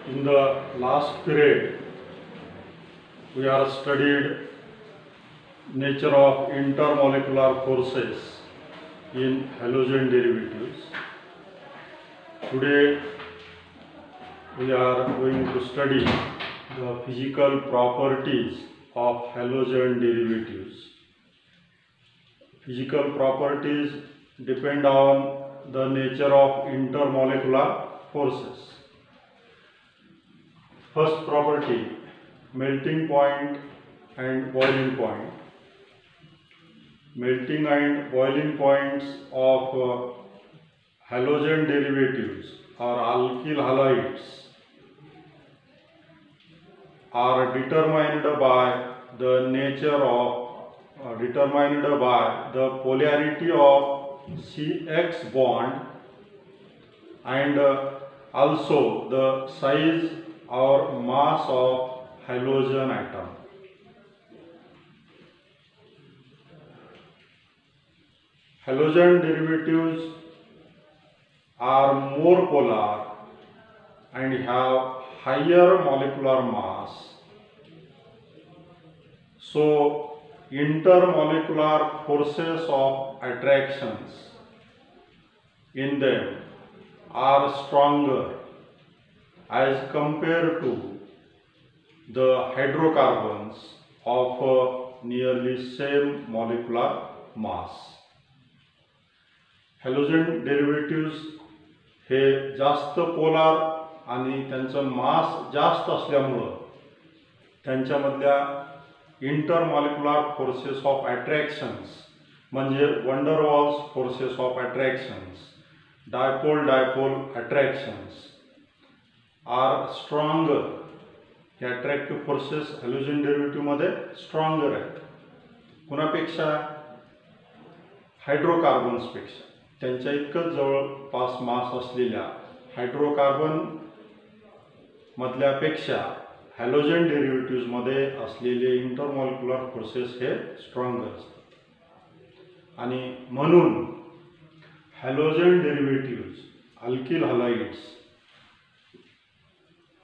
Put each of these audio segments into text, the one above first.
In the last period, we are studied nature of intermolecular forces in halogen derivatives. Today, we are going to study the physical properties of halogen derivatives. Physical properties depend on the nature of intermolecular forces. First property, melting point and boiling point. Melting and boiling points of halogen derivatives or alkyl halides are determined by the nature of determined by the polarity of CX bond and also the size or mass of halogen atom. Halogen derivatives are more polar and have higher molecular mass. So, intermolecular forces of attractions in them are stronger as compared to the hydrocarbons of nearly same molecular mass. Halogen derivatives हे जास्त polar आणि त्यांचं mass जास्त असल्यामुळं त्यांच्यामधल्या intermolecular forces of attractions म्हणजे van der Waals forces of attractions, dipole attractions are stronger. हे attractive forces halogen डेरिव्हेटिव्हमध्ये स्ट्रॉंगर आहेत. कुणापेक्षा? हायड्रोकार्बन्सपेक्षा. त्यांच्या इतकंच जवळपास मास असलेल्या हायड्रोकार्बन मधल्यापेक्षा हॅलोजन डेरिव्हेटिव्हमध्ये असलेले इंटरमॉलिक्युलर फोर्सेस हे स्ट्रॉंगर असतात. आणि म्हणून हॅलोजन डेरिव्हेटिव्ह्ज अल्किल हलाइड्स,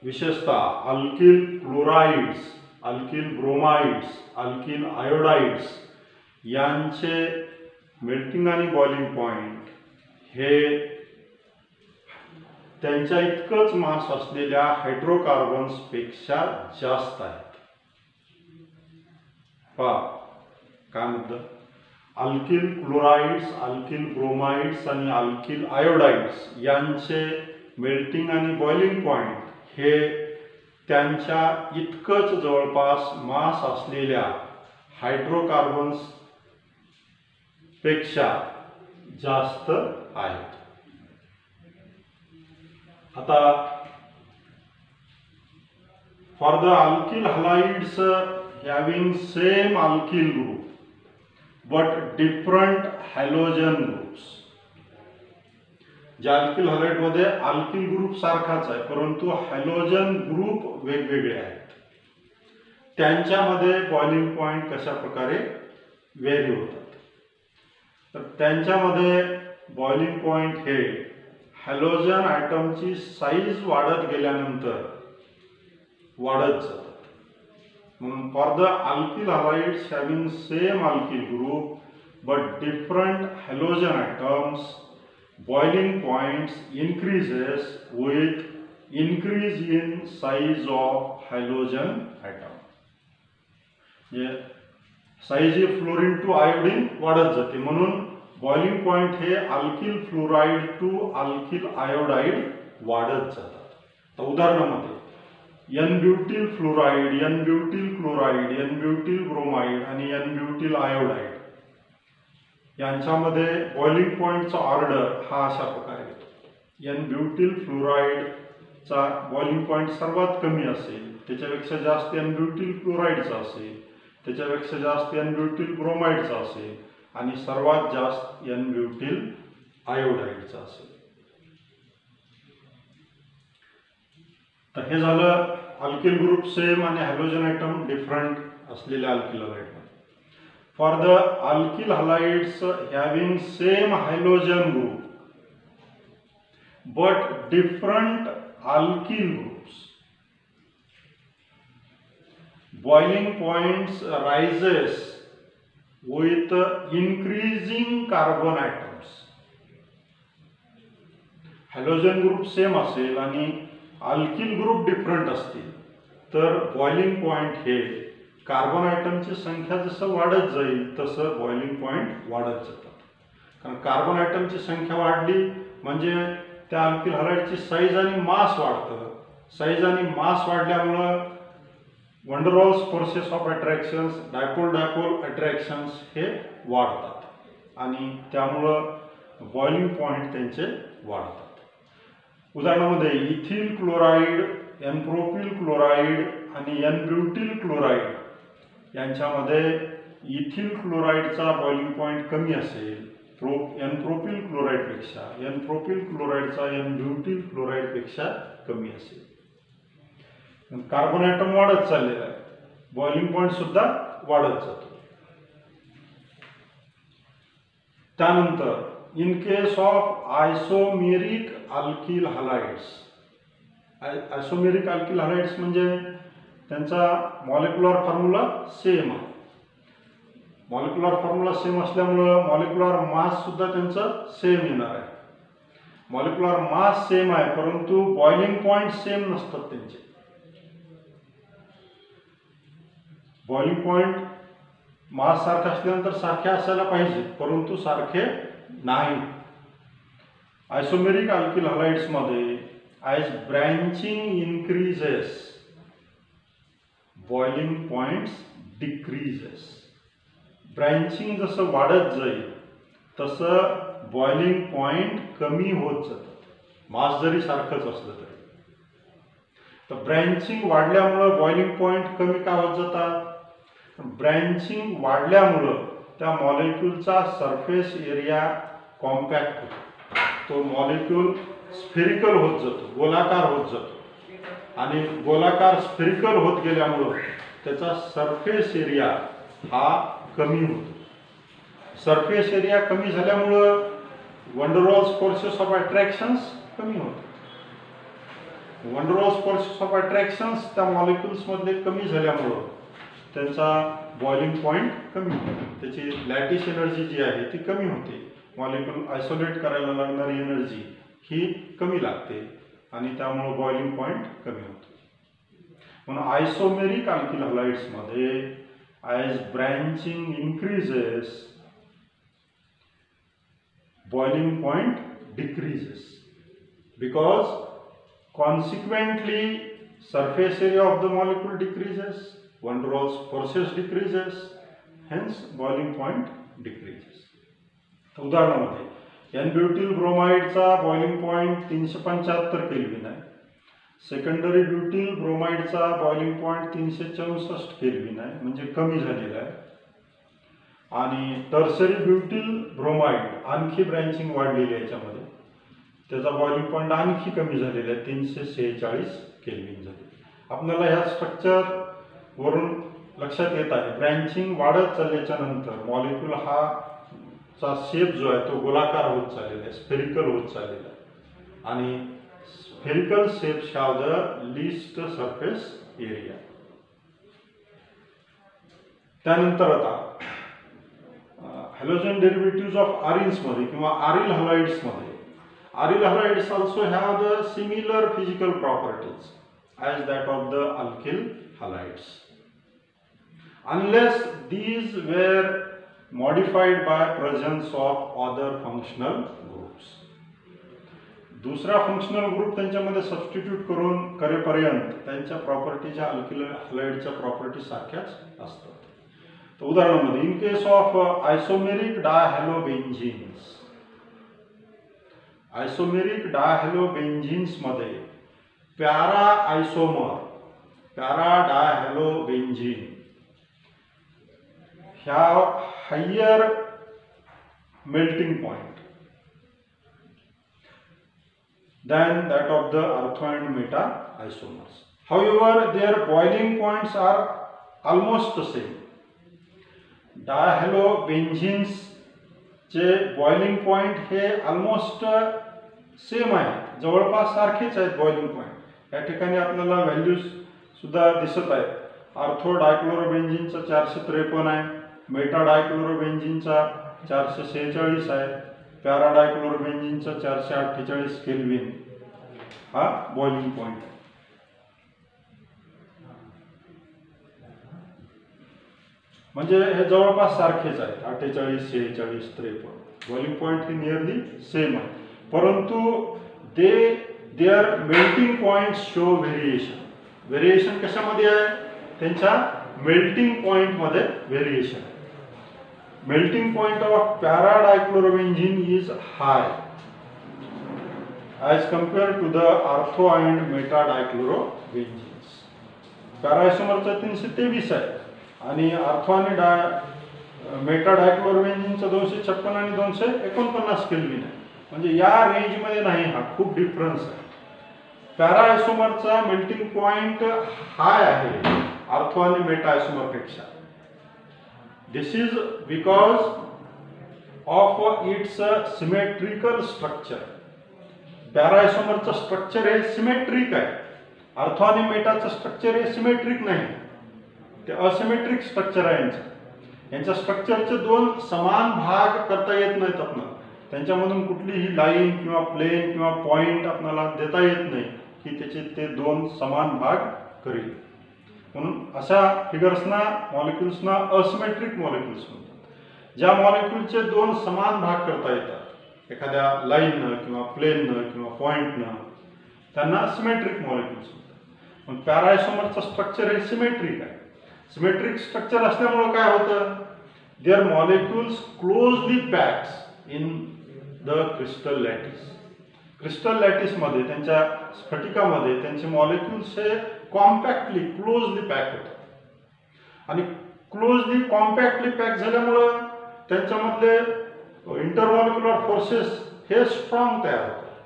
विशेषतः alkyl chlorides, alkyl bromides, alkyl iodides यांचे मेल्टिंग आणि बॉइलिंग पॉइंट हे त्यांच्या इतकंच मास असलेल्या हायड्रोकार्बन्स पेक्षा जास्त आहेत. काय म्हणतं? अल्किल क्लोराइड्स, अल्किल ब्रोमाइड्स आणि अल्किल आयोडाइड्स यांचे मेल्टिंग आणि बॉइलिंग पॉइंट हे त्यांच्या इतकंच जवळपास मास असलेल्या हायड्रोकार्बन्स पेक्षा जास्त आहेत. आता for the alkyl halides having same alkyl group but different halogen groups. ज्या अल्किल हलाइड मध्ये अल्किल ग्रुप सारखाच आहे परंतु हॅलोजन ग्रुप वेगवेगळे आहेत, त्यांच्यामध्ये बॉइलिंग पॉइंट कशा प्रकारे व्हेरी होतात. तर त्यांच्यामध्ये बॉइलिंग पॉइंट हे हॅलोजन ॲटमची साईज वाढत गेल्यानंतर वाढत जातात. म्हणून for the alkyl halides having same alkyl group but different halogen atoms, boiling points increases with increase in size of halogen atom. Size fluorine to iodine वाढत जाते म्हणून बॉइलिंग पॉइंट हे alkyl fluoride to alkyl iodide वाढत जातात. तर उदाहरणामध्ये n butyl fluoride, n butyl chloride, n butyl bromide आणि n butyl iodide यांच्यामध्ये बॉइलिंग पॉइंटचा ऑर्डर हा अशा प्रकारे येतो. एन ब्युटिल फ्लोराइडचा बॉइलिंग पॉइंट सर्वात कमी असेल, त्याच्यापेक्षा जास्त एन ब्युटिल क्लोराइडचा असेल, त्याच्यापेक्षा जास्त एन ब्युटिल ब्रोमाइडचा असेल आणि सर्वात जास्त एन ब्युटिल आयोडाइडचा असेल. तर हे झालं अल्किल ग्रुप सेम आणि हॅलोजन आयटम डिफरंट असलेल्या alkyl halide. For the alkyl halides having same halogen group but different alkyl groups, boiling points rises with increasing carbon atoms. Halogen group same असेल आणि alkyl group different असतील तर boiling point हे carbon आयटमची संख्या जसं वाढत जाईल तसं बॉइलिंग पॉइंट वाढत जातात. कारण कार्बन आयटमची संख्या वाढली म्हणजे त्या अल्किल हलाइडची साईज आणि मास वाढतं. साईज आणि मास वाढल्यामुळं van der Waals forces of attractions, dipole dipole attractions हे वाढतात आणि त्यामुळं बॉइलिंग पॉइंट त्यांचे वाढतात. उदाहरणामध्ये ethyl chloride, n propyl chloride आणि एन ब्युटिल क्लोराईड यांच्यामध्ये इथिल क्लोराईडचा बॉइलिंग पॉइंट कमी असेल एन प्रोपिल क्लोराईडपेक्षा, एन प्रोपिल क्लोराईडचा एन ब्युटिल क्लोराईडपेक्षा कमी असेल. कार्बन ॲटम वाढत चाललेला आहे, बॉइलिंग पॉइंट सुद्धा वाढत जातो. त्यानंतर in case of isomeric alkyl halides, isomeric alkyl halides म्हणजे त्यांचा मॉलिक्युलर फॉर्म्युला सेम आहे. मॉलिक्युलर फॉर्म्युला सेम असल्यामुळं मॉलिक्युलर मास सुद्धा त्यांचं सेम येणार आहे. मॉलिक्युलर मास सेम आहे परंतु बॉइलिंग पॉइंट सेम नसतात त्यांचे. बॉइलिंग पॉइंट मास सारखा असल्यानंतर सारखे असायला पाहिजे परंतु सारखे नाही. आयसोमेरिक अल्किल हलाइड्स मध्ये as branching increases boiling points decreases. Branching जसं वाढत जाईल तसं बॉइलिंग पॉइंट कमी होत जातात, मास जरी सारखंच असलं तरी. तर ब्रँचिंग वाढल्यामुळं बॉइलिंग पॉइंट कमी का होत जातात? ब्रँचिंग वाढल्यामुळं त्या मॉलिक्यूलचा सरफेस एरिया कॉम्पॅक्ट होतो. तो मॉलिक्यूल स्फेरिकल होत जातो, गोलाकार होत जातो आणि गोलाकार स्फेरिकल होत गेल्यामुळं त्याचा सरफेस एरिया हा कमी होतो. सरफेस एरिया कमी झाल्यामुळं wonder Waals forces of attractions कमी होतात. Wonder Waals forces of attractions त्या मॉलिक्युल्समध्ये कमी झाल्यामुळं त्यांचा बॉइलिंग पॉइंट कमी होतो. त्याची लॅटिस एनर्जी जी आहे ती कमी होते. मॉलिक्यूल आयसोलेट करायला लागणारी एनर्जी ही कमी लागते आणि त्यामुळे बॉइलिंग पॉइंट कमी होतो. म्हणून आयसोमेरिक अल्किल हलाइड्समध्ये as branching increases boiling point decreases because consequently surface area of the molecule decreases, van der Waals forces decreases, hence boiling point decreases. उदाहरणामध्ये एन ब्युटिल ब्रोमाइडचा बॉइलिंग पॉइंट 375 केल्विन आहे. Secondary ब्युटिल ब्रोमाइडचा boiling point 364 kelvin आहे, म्हणजे कमी झालेला आहे. आणि tertiary ब्युटिल bromide आणखी branching वाढलेली आहे याच्यामध्ये, त्याचा बॉइलिंग पॉइंट आणखी कमी झालेला आहे, 346 केल्विन झाले. आपल्याला ह्या स्ट्रक्चर वरून लक्षात येत आहे ब्रँचिंग वाढत चालल्याच्या नंतर मॉलिक्यूल हा चा शेप जो आहे तो गोलाकार होत चाललेला आहे, स्फेरिकल होत चाललेला आहे आणि spherical shapes have the least surface area. त्यानंतर आता हॅलोजन डेरिव्हेटिव्ह्ज ऑफ आरिल्स मध्ये किंवा आरिल हलाइड्स मध्ये Aryl halides also have the similar physical properties as that of the alkyl halides, unless these were modified by presence of other functional groups. दुसरा functional group त्यांच्यामध्ये substitute करून करेपर्यंत त्यांच्या प्रॉपर्टीच्या alkyl हलाइडच्या property सारख्याच असतात. तर उदाहरणामध्ये इन केस ऑफ आयसोमेरिक डायहॅलोबेन्झीन्स, आयसोमेरिक डायहॅलोबेन्झीन्स मध्ये पॅरा आयसोमर, पॅरा डायहॅलोबेन्झीन ह्या higher melting point than that of the ortho and meta isomers. However, their boiling points are almost the same. Dihalobenzenes चे बॉइलिंग पॉइंट हे ऑलमोस्ट सेम आहे, जवळपास सारखेच आहेत बॉइलिंग पॉइंट. या ठिकाणी आपल्याला व्हॅल्यूज सुद्धा दिसत आहेत. ऑर्थो डायक्लोरोबेन्झिनचा 453 आहे, मेटा डायक्लोरोबेन्झिनचा 446 आहे, पॅरा डायक्लोरोबेन्झिनचा 448 केल्विन हा बॉइलिंग पॉइंट आहे. म्हणजे हे जवळपास सारखेच आहे, 48, 46, 53. बॉइलिंग पॉइंट ही नियरली सेम आहे, परंतु their melting point show variation. Variation कशामध्ये आहे? त्यांच्या मेल्टिंग पॉइंटमध्ये व्हेरिएशन आहे. Melting point of para dichlorobenzene is high as compared to the ortho and meta dichlorobenzenes. Para आयसोमरचा 323 आहे आणि ऑर्थो आणि मेटा डायक्लोरोबेन्झिनचा 256 आणि 249 केल्विन आहे. म्हणजे या रेंजमध्ये नाही, हा खूप डिफरन्स आहे. पॅरा आयसोमरचा मेल्टिंग पॉइंट हाय आहे ऑर्थो आणि मेटा आयसोमरपेक्षा. This is because of its symmetrical structure. Para आयसोमरचं स्ट्रक्चर हे सिमेट्रिक आहे, ऑर्थो आणि मेटाचं स्ट्रक्चर हे सिमेट्रिक नाही, ते असिमेट्रिक स्ट्रक्चर आहे. यांच्या स्ट्रक्चरचे दोन समान भाग करता येत नाहीत आपल्याला. त्यांच्यामधून कुठलीही लाईन किंवा प्लेन किंवा पॉइंट आपल्याला देता येत नाही की त्याचे ते दोन समान भाग करेल. म्हणून अशा फिगर्सना, मॉलिक्युल्सना असिमेट्रिक मॉलिक्युल्स म्हणतात. ज्या मॉलिक्युलचे दोन समान भाग करता येतात एखाद्या लाईननं किंवा प्लेननं किंवा पॉइंटनं, त्यांना सिमेट्रिक मॉलिक्युल्स म्हणतात. पण पॅरा आयसोमरचं स्ट्रक्चर हे सिमेट्रिक आहे. सिमेट्रिक स्ट्रक्चर असल्यामुळे काय होतं? Their molecules closely packs in the crystal lattice. Crystal लॅटिसमध्ये, त्यांच्या स्फटिकामध्ये त्यांचे मॉलिक्युल्स हे कॉम्पॅक्टली, क्लोजली पॅक होतात. आणि क्लोजली कॉम्पॅक्टली पॅक झाल्यामुळं त्यांच्यामधले इंटरमॉलिक्युलर फोर्सेस हे स्ट्रॉंग तयार होतात.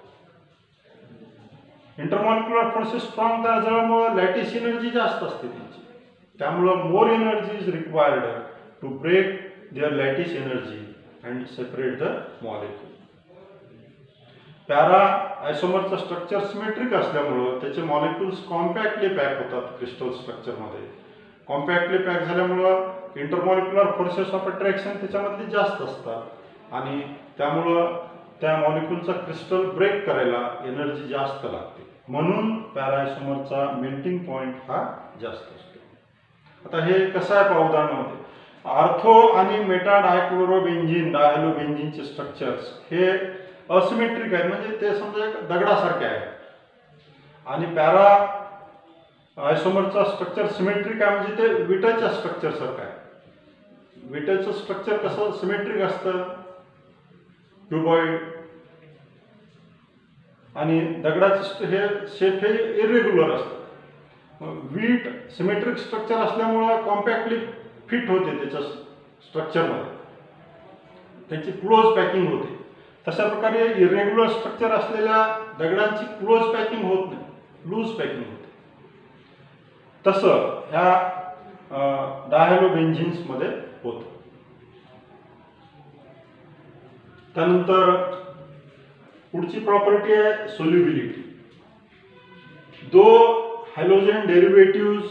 इंटरमॉलिक्युलर फोर्सेस स्ट्रॉंग तयार झाल्यामुळं लॅटिस एनर्जी जास्त असते त्यांची. त्यामुळं more energy is required to break their lattice energy and separate the molecule. Para आयसोमरचं स्ट्रक्चर सिमेट्रिक असल्यामुळं त्याचे मॉलिक्युल्स कॉम्पॅक्टली पॅक होतात क्रिस्टल स्ट्रक्चरमध्ये. कॉम्पॅक्टली पॅक झाल्यामुळं इंटरमॉलिक्युलर फोर्सेस ऑफ अट्रॅक्शन त्याच्यामधले जास्त असतात आणि त्यामुळं त्या मॉलिक्युलचा क्रिस्टल ब्रेक करायला एनर्जी जास्त लागते. म्हणून पॅरा आयसोमरचा मेल्टिंग पॉइंट हा जास्त असतो. आता हे कसं आहे पाहू उदाहरणामध्ये. ऑर्थो आणि मेटा डायक्लोरोबेन्झिन, डायहॅलोबेन्झिनचे स्ट्रक्चर्स हे असिमेट्रिक आहेत, म्हणजे ते समजा एक दगडासारखे आहे. आणि पॅरा आयसोमरचा स्ट्रक्चर सिमेट्रिक आहे, म्हणजे ते विटाच्या स्ट्रक्चर सारखं आहे. विटाचं स्ट्रक्चर कसं सिमेट्रिक असतं, क्युबॉइड, आणि दगडाचं हे शेप हे इरेग्युलर असतं. वीट सिमेट्रिक स्ट्रक्चर असल्यामुळं कॉम्पॅक्टली फिट होते त्याच्या स्ट्रक्चरमध्ये, त्यांची क्लोज पॅकिंग होते. तशा प्रकारे इरेग्युलर स्ट्रक्चर असलेल्या दगडांची क्लोज पॅकिंग होत नाही, लूज पॅकिंग होते. तसं ह्या डायहॅलोबेन्झिन्समध्ये होतं. त्यानंतर पुढची प्रॉपर्टी आहे solubility. Though halogen derivatives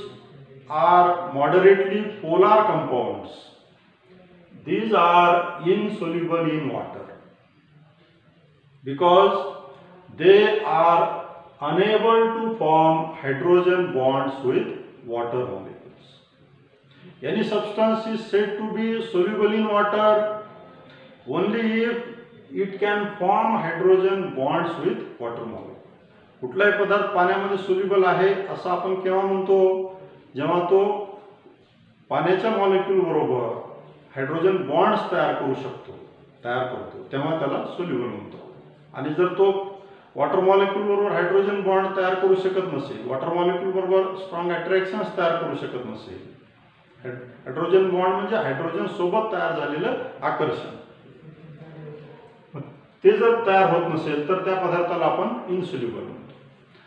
are moderately polar compounds, these are insoluble in water because they are unable to form hydrogen bonds with water molecules. Any substance is said to be soluble in water only if it can form hydrogen bonds with water molecules. कुठलाही पदार्थ पाण्यामध्ये soluble आहे असं आपण केव्हा म्हणतो? जेव्हा तो पाण्याच्या मॉलिक्यूल बरोबर हायड्रोजन बॉन्ड्स तयार करतो तेव्हा त्याला सोल्युबल म्हणतो. आणि जर तो वॉटर मॉलिक्यूल बरोबर हायड्रोजन बॉन्ड तयार करू शकत नसेल, वॉटर मॉलिक्यूल बरोबर स्ट्रॉंग अट्रॅक्शन्स तयार करू शकत नसेल, हायड्रोजन बॉन्ड म्हणजे हायड्रोजन सोबत तयार झालेलं आकर्षण, ते जर तयार होत नसेल तर त्या पदार्थाला आपण इनसोल्युबल म्हणतो.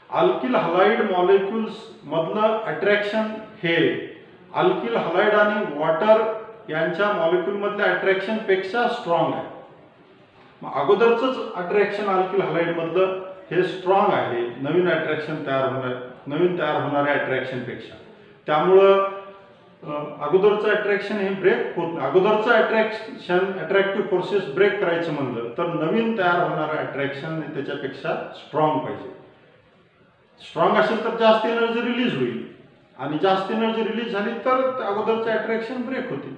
अल्किल हलाइड मॉलिक्युल्स मधलं अट्रॅक्शन हे अल्किल हलाइड आणि वॉटर यांच्या मॉलिक्यूल मधल्या अट्रॅक्शन पेक्षा स्ट्रॉंग आहे. मग अगोदरच अट्रॅक्शन अल्किल हलाइड मधलं हे स्ट्रॉंग आहे नवीन तयार होणाऱ्या अट्रॅक्शन पेक्षा. त्यामुळं अगोदरचं अट्रॅक्शन हे ब्रेक होत नाही. अगोदरचं अट्रॅक्टिव्ह फोर्सेस ब्रेक करायचं म्हणलं तर नवीन तयार होणारं अट्रॅक्शन त्याच्यापेक्षा स्ट्रॉंग पाहिजे. स्ट्रॉंग असेल तर जास्त एनर्जी रिलीज होईल आणि जास्त एनर्जी रिलीज झाली तर अगोदरचे अट्रॅक्शन ब्रेक होतील.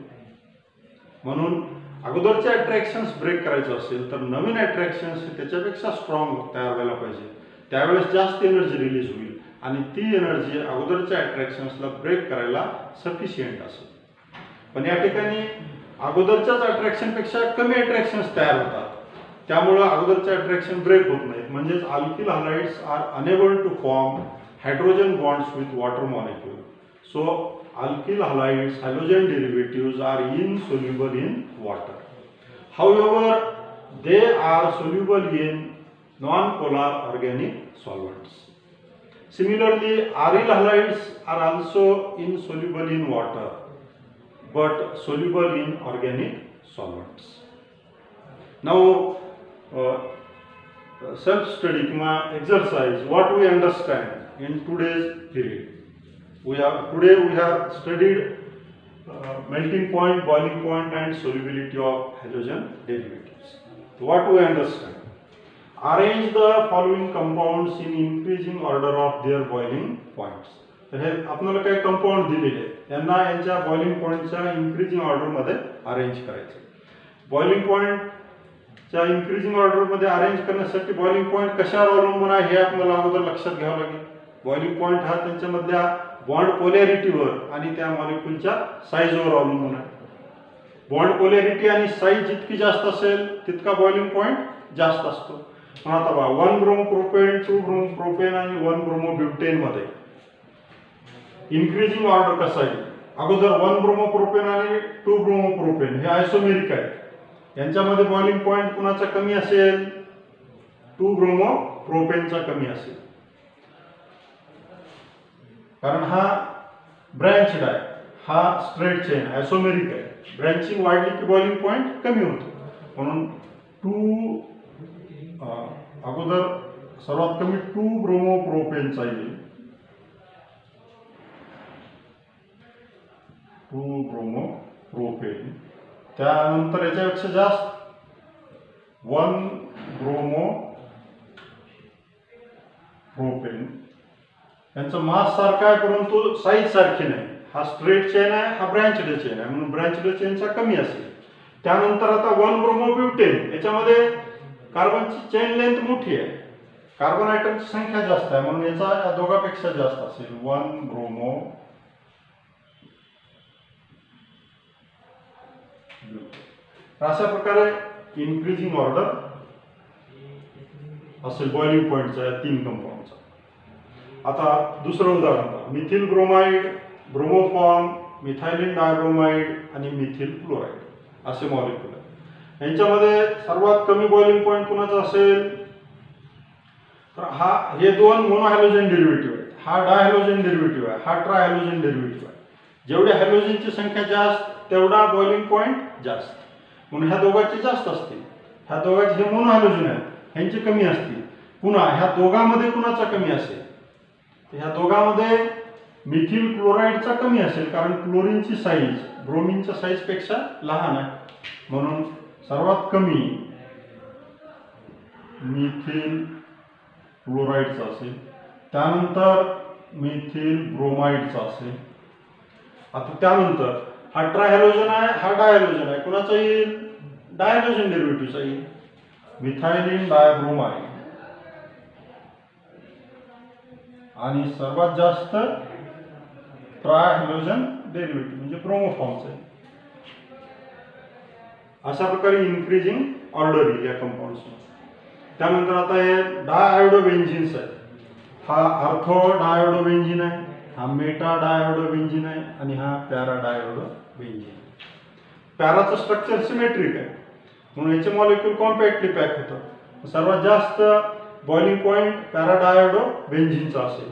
म्हणून अगोदरचे अट्रॅक्शन्स ब्रेक करायचं असेल तर नवीन अट्रॅक्शन्स त्याच्यापेक्षा स्ट्रॉंग तयार व्हायला पाहिजे. त्यावेळेस जास्त एनर्जी रिलीज होईल आणि ती एनर्जी अगोदरच्या अट्रॅक्शन्सला ब्रेक करायला सफिशियंट असेल. पण या ठिकाणी अगोदरच्याच अट्रॅक्शनपेक्षा कमी अट्रॅक्शन्स तयार होतात. त्यामुळं अगोदरचे अट्रॅक्शन ब्रेक होत नाहीत. म्हणजेच alkyl halides are unable to form hydrogen bonds with water molecule. So alkyl halides halogen derivatives are insoluble in water. However, they are soluble in non-polar organic solvents. Similarly, aryl halides are also insoluble in water but soluble in organic solvents. Now, self-study किंवा exercise, what we understand in today's period. Today we have studied melting point, boiling point and solubility of halogen derivatives. What we understand? Arrange the following compounds in increasing order of their boiling points. तर हे आपल्याला काही compound दिलेले आहेत, यांना यांच्या boiling पॉईंटच्या increasing ऑर्डरमध्ये अरेंज करायचं. बॉइलिंग पॉईंटच्या इन्क्रीजिंग ऑर्डरमध्ये अरेंज करण्यासाठी बॉइलिंग पॉईंट कशावर अवलंबून आहे हे आपल्याला अगोदर लक्षात घ्यावं लागेल. बॉइलिंग पॉईंट हा त्यांच्यामधल्या बॉन्ड पोलॅरिटीवर आणि त्या मॉलिक्यूलच्या साईजवर अवलंबून आहे. बॉन्ड पोलॅरिटी आणि साईज जितकी जास्त असेल तितका बॉइलिंग पॉईंट जास्त असतो. पण आता बघा 1 ब्रोमोप्रोपेन 2 ब्रोमोप्रोपेन आणि 1 ब्रोमोब्युटेन मध्ये इन्क्रीजिंग ऑर्डर कसा आहे? अगोदर 1 ब्रोमोप्रोपेन आणि 2 ब्रोमोप्रोपेन हे आयसोमेरिक आहेत. यांच्यामध्ये बॉइलिंग पॉईंट कुणाचा कमी असेल? 2 ब्रोमोप्रोपेनचा कमी असेल. कारण हा ब्रँचड आहे, हा स्ट्रेट चेन आयसोमेरिक आहे. ब्रँचिंग वाढली की बॉइलिंग पॉईंट कमी होतो. म्हणून 2 अगोदर सर्वात कमी 2 ब्रोमोप्रोपेनचा येईल. 2 ब्रोमोप्रोपेन. त्यानंतर याच्यापेक्षा जास्त 1 ब्रोमोप्रोपेन. यांचं मास सारखा आहे परंतु साईज सारखी नाही. हा स्ट्रेट चेन आहे, हा ब्रँचड चेन आहे, म्हणून ब्रँचड चेनचा कमी असेल. त्यानंतर आता 1 ब्रोमोब्युटेन, याच्यामध्ये कार्बनची चेन लेंथ मोठी आहे, कार्बन आयटमची संख्या जास्त आहे, म्हणून याचा या दोघांपेक्षा जास्त असेल. 1 ब्रोमो. अशा प्रकारे इन्क्रीजिंग ऑर्डर असेल बॉइलिंग पॉईंटचा या 3 कंपाऊंडचा. आता दुसरं उदाहरण पहा. मिथिल ब्रोमाइड, ब्रोमोफॉर्म, मिथायलिन डायब्रोमाइड आणि मिथिल क्लोराइड असे मॉलिक्यूल आहेत. यांच्यामध्ये सर्वात कमी बॉइलिंग पॉईंट कुणाचा असेल? तर हे 2 मोनोहॅलोजन डेरिव्हेटिव्ह आहेत. हा डायहॅलोजन डेरिव्हेटिव्ह आहे, हा ट्रायहॅलोजन डेरिव्हेटिव्ह आहे. जेवढे हॅलोजनची संख्या जास्त तेवढा बॉइलिंग पॉईंट जास्त. म्हणून ह्या दोघांचे जास्त असतील. ह्या दोघांचे हे मोनोहॅलोजन आहेत, ह्यांचे कमी असतील. पुन्हा ह्या दोघांमध्ये कुणाचा कमी असेल? ह्या दोघांमध्ये मिथिल क्लोराइडचा कमी असेल, कारण क्लोरीनची साईज ब्रोमिनच्या साईजपेक्षा लहान आहे. म्हणून सर्वात कमी मिथिल क्लोराइडचा असेल. त्यानंतर मिथिल ब्रोमाइडचा असेल. आता त्यानंतर हा ट्रायहॅलोजन आहे, हा डायहॅलोजन आहे, कुणाचा येईल? डायहॅलोजन डेरिव्हेटिव्हचा येईल, मिथायलिन डायब्रोमाइड. आणि सर्वात जास्त ट्रायहॅलोजन डेरिव्हेटिव्ह म्हणजे ब्रोमोफॉर्मचा आहे. अशा प्रकारे इन्क्रीजिंग ऑर्डर येईल या कंपाऊंड्समध्ये. त्यानंतर आता हे डायआयोडोबेन्झिन्स आहेत. हा ऑर्थो डायओडोबेन्झिन आहे, हा मेटा डायओडोबेन्झिन आहे आणि हा पॅरा डायओडोबेन्झिन. पॅराचं स्ट्रक्चर सिमेट्रिक आहे म्हणून याचे मॉलिक्यूल कॉम्पॅक्टली पॅक होतात. सर्वात जास्त बॉइलिंग पॉईंट पॅरा डायओडोबेन्झिनचा असेल,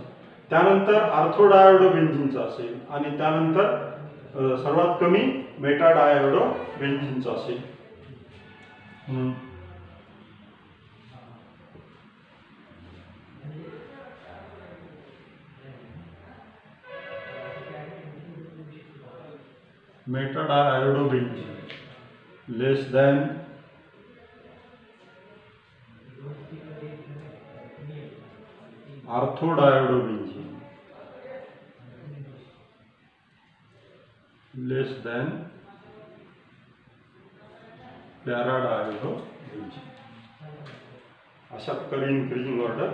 त्यानंतर ऑर्थो डायओडोबेन्झिनचा असेल आणि त्यानंतर सर्वात कमी मेटा डायओडोबेन्झिनचा असेल. metadiiodobenzyne less than orthodiiodobenzyne less than paradiiodobenzyne. अशा प्रकारे इन्क्रीजिंग ऑर्डर